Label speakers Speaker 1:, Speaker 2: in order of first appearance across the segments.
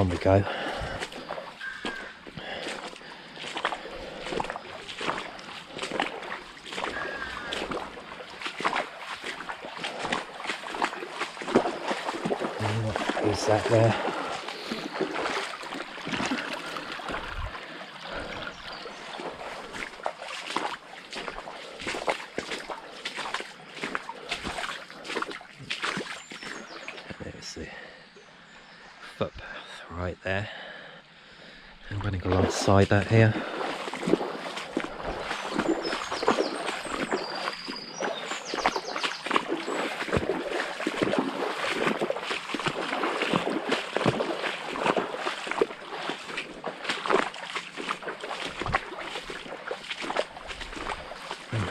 Speaker 1: on we go. What is that there? There's the footpath right there. I'm running alongside that here.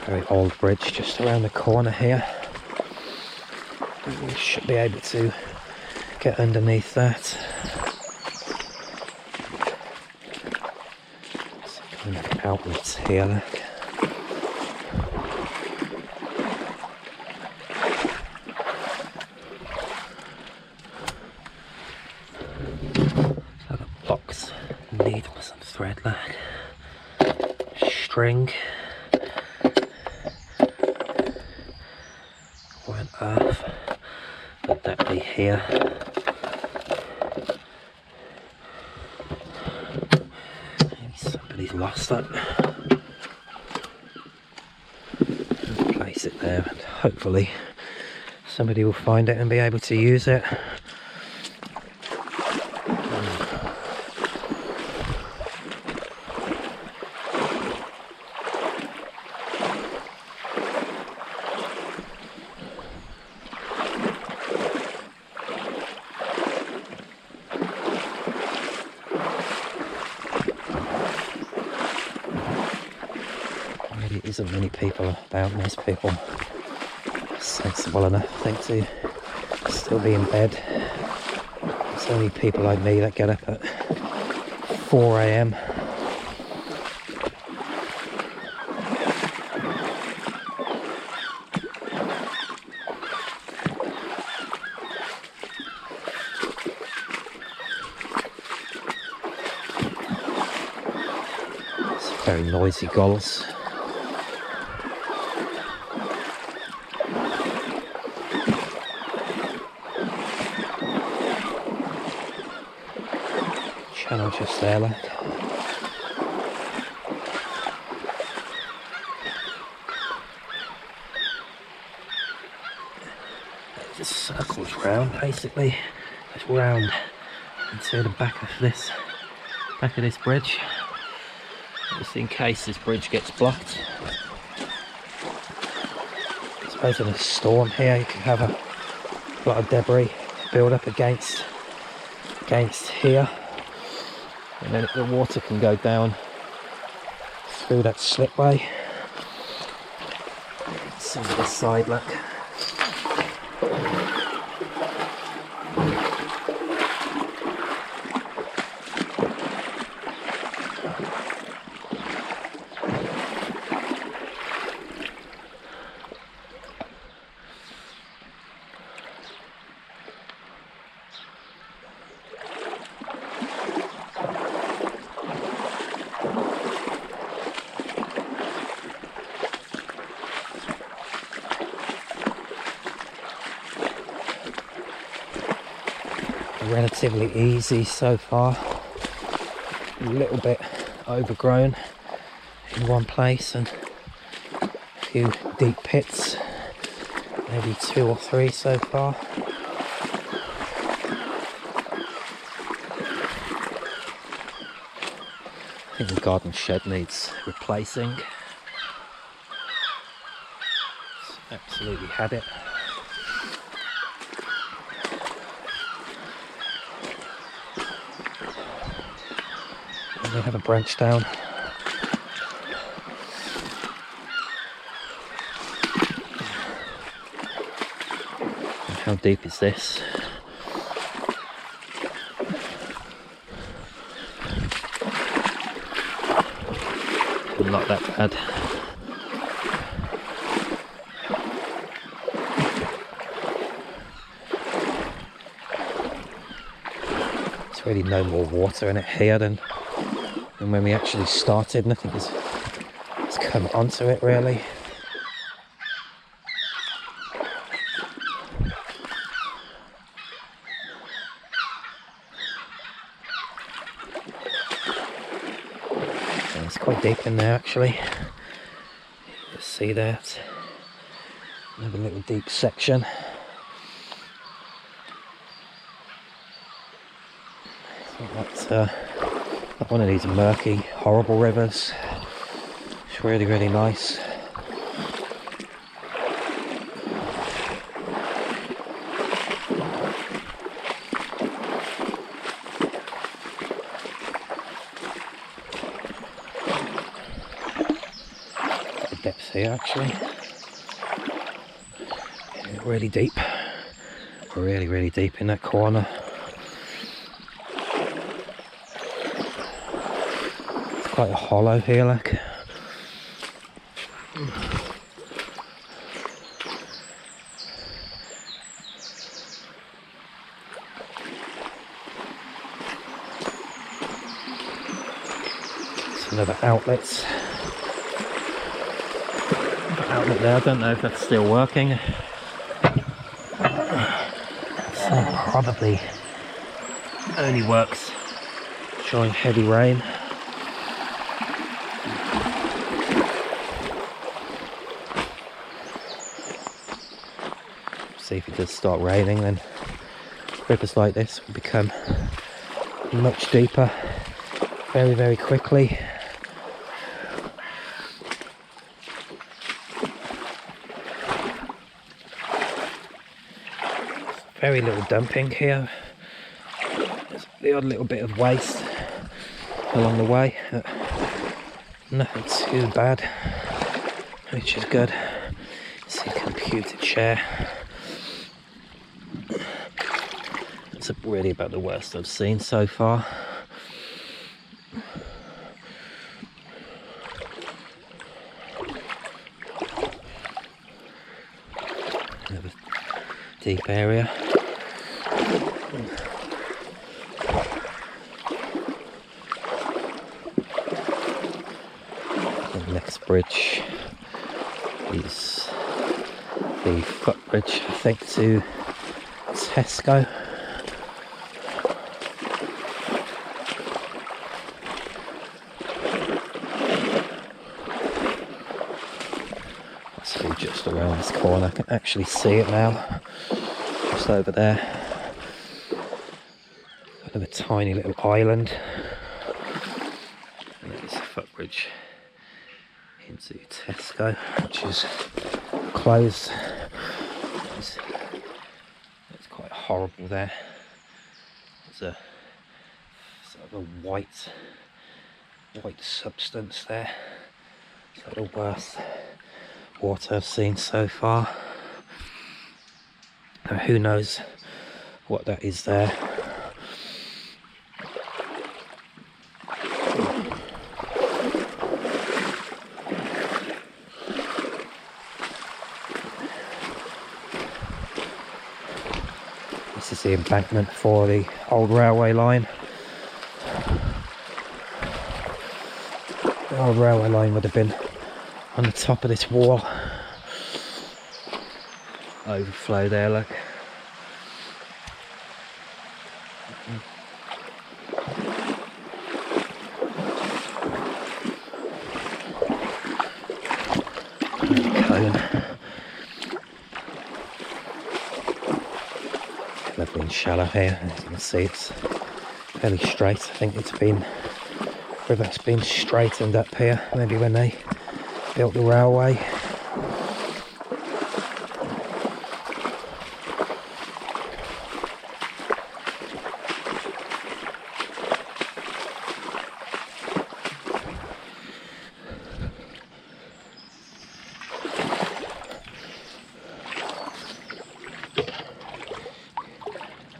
Speaker 1: Very old bridge just around the corner here. We should be able to get underneath that. Some kind of outlets here, look. Like a box, needle, some thread, look. String. What on earth would that be here? Maybe somebody's lost it. I'll place it there and hopefully somebody will find it and be able to use it. Maybe it isn't many people about. Most people are sensible enough, I think, to still be in bed. It's only people like me that get up at 4 AM. It's very noisy gulls. Channel just there, look. It just circles round, basically. It's round into the back of this bridge. Just in case this bridge gets blocked. I suppose in a storm here you can have a lot of debris build up against here. And then the water can go down through that slipway. See this side, look. Relatively easy so far, a little bit overgrown in one place and a few deep pits, maybe 2 or 3 so far. I think the garden shed needs replacing. It's absolutely had it. We have a branch down. And how deep is this? Not that bad. It's really no more water in it here than when we actually started. Nothing has come onto it really. It's quite deep in there actually. You see that? Another little deep section. That's not one of these murky, horrible rivers. It's really, really nice. The depths here actually. Really deep. Really, really deep in that corner. Quite a hollow here, look. It's another outlet there. I don't know if that's still working. So probably only works during heavy rain. See, if it does start raining, then rivers like this will become much deeper very, very quickly. Very little dumping here. There's the odd little bit of waste along the way. Nothing too bad, which is good. See, computer chair. It's really about the worst I've seen so far. Another deep area. The next bridge is the footbridge, I think, to Tesco. Just around this corner, I can actually see it now, just over there. Kind of a tiny little island, and there's a footbridge into Tesco, which is closed. It's quite horrible there. There's a sort of a white substance there. It's like the worst water I've seen so far. Now, who knows what that is there. This is the embankment for the old railway line. The old railway line would have been on the top of this wall. Overflow there, look. Caen. Lovely and shallow here, as you can see it's fairly straight. I think it's been, river's been straightened up here, maybe when they built the railway.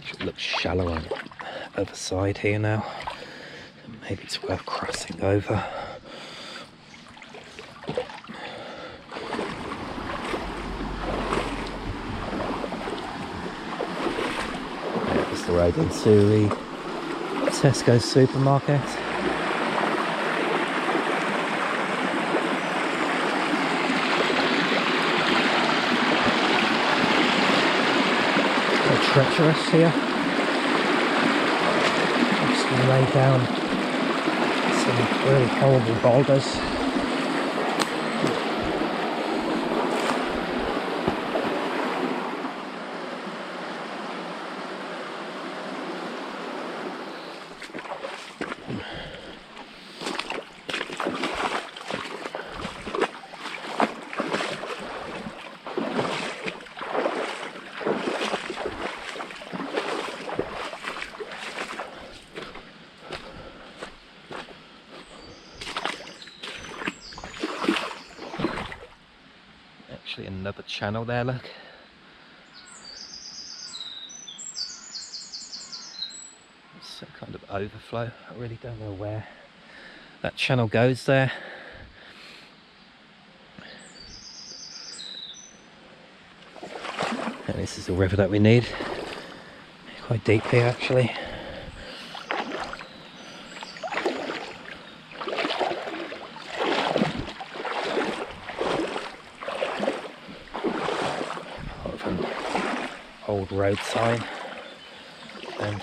Speaker 1: It looks shallow on the other side here now. Maybe it's worth crossing over. There's the road into the Tesco supermarket. Quite treacherous here. Just going to lay down some really horrible boulders. Another channel there, look. It's some kind of overflow. I really don't know where that channel goes there. And this is the river that we need. Quite deep here actually. Old road sign, and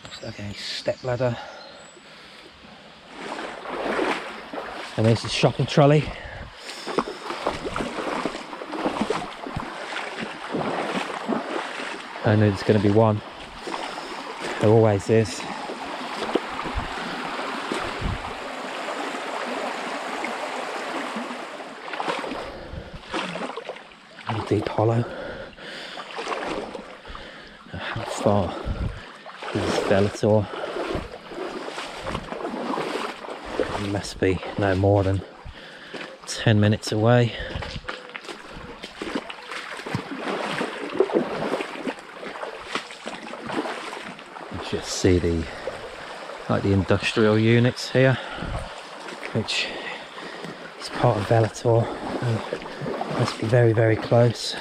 Speaker 1: looks like a step ladder, and there's the shopping trolley. I know there's going to be one. There always is. A deep hollow. How far is Velator? It must be no more than 10 minutes away. You just see the industrial units here, which is part of Velator. Must be very, very close.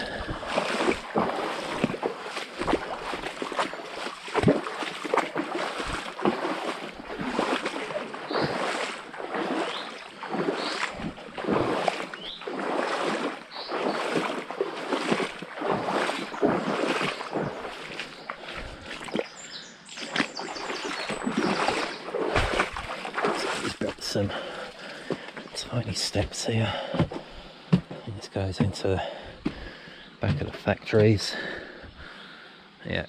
Speaker 1: Some tiny steps here, and this goes into the back of the factories. Yeah,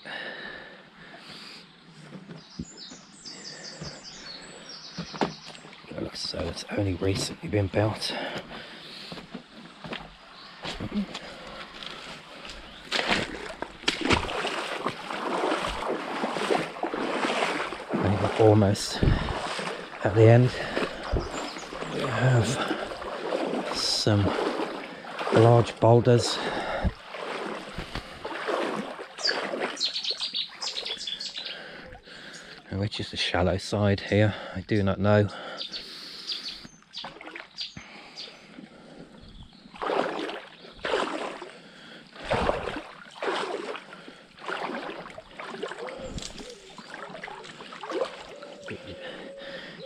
Speaker 1: it looks as though it's only recently been built. And we're almost at the end. We have some large boulders, which is the shallow side here, I do not know.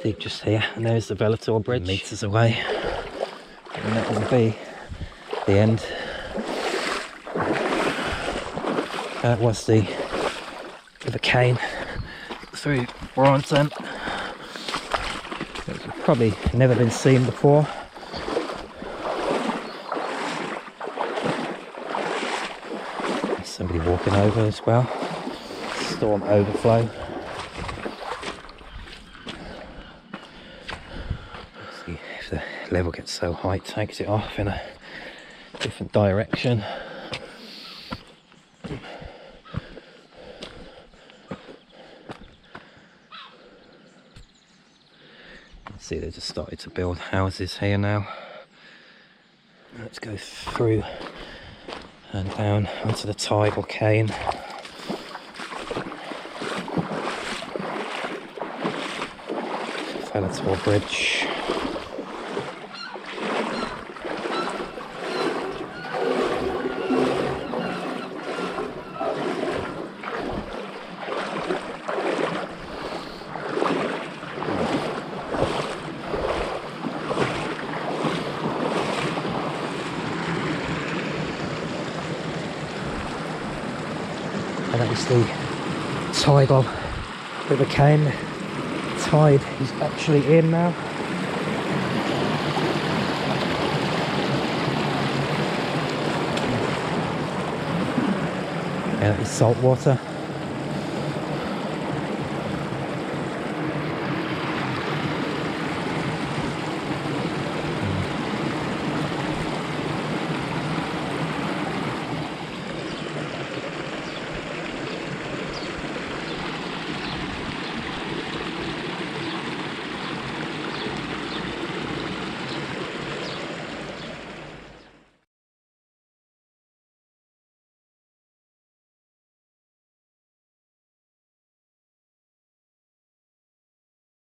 Speaker 1: Deep just here, and there's the Velator bridge, meters away, and that will be the end. That was the River Caen through Braunton. It's probably never been seen before. There's somebody walking over as well. Storm overflow. If the level gets so high, it takes it off in a different direction. See, they just started to build houses here now. Let's go through and down onto the tidal Caen. Velator bridge. the tidal River Caen. Tide is actually in now. Yeah, that is saltwater.